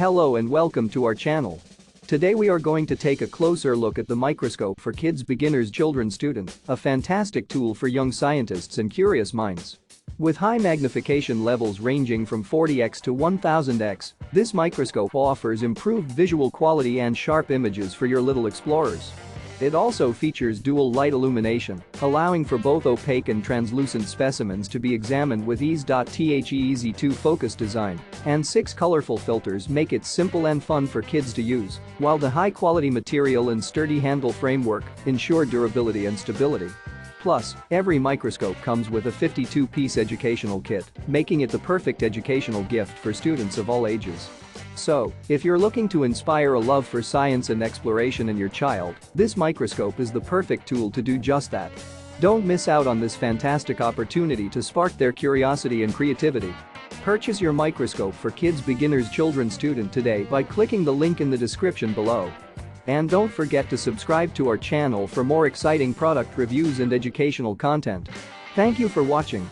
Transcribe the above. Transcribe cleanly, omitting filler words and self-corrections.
Hello and welcome to our channel. Today we are going to take a closer look at the microscope for kids, beginners, children, student, a fantastic tool for young scientists and curious minds. With high magnification levels ranging from 40x to 1000x, this microscope offers improved visual quality and sharp images for your little explorers. It also features dual light illumination, allowing for both opaque and translucent specimens to be examined with ease. The easy to focus design and 6 colorful filters make it simple and fun for kids to use, while the high-quality material and sturdy handle framework ensure durability and stability. Plus, every microscope comes with a 52-piece educational kit, making it the perfect educational gift for students of all ages. So, if you're looking to inspire a love for science and exploration in your child, this microscope is the perfect tool to do just that. Don't miss out on this fantastic opportunity to spark their curiosity and creativity. Purchase your microscope for kids, beginners, children, student today by clicking the link in the description below. And don't forget to subscribe to our channel for more exciting product reviews and educational content. Thank you for watching.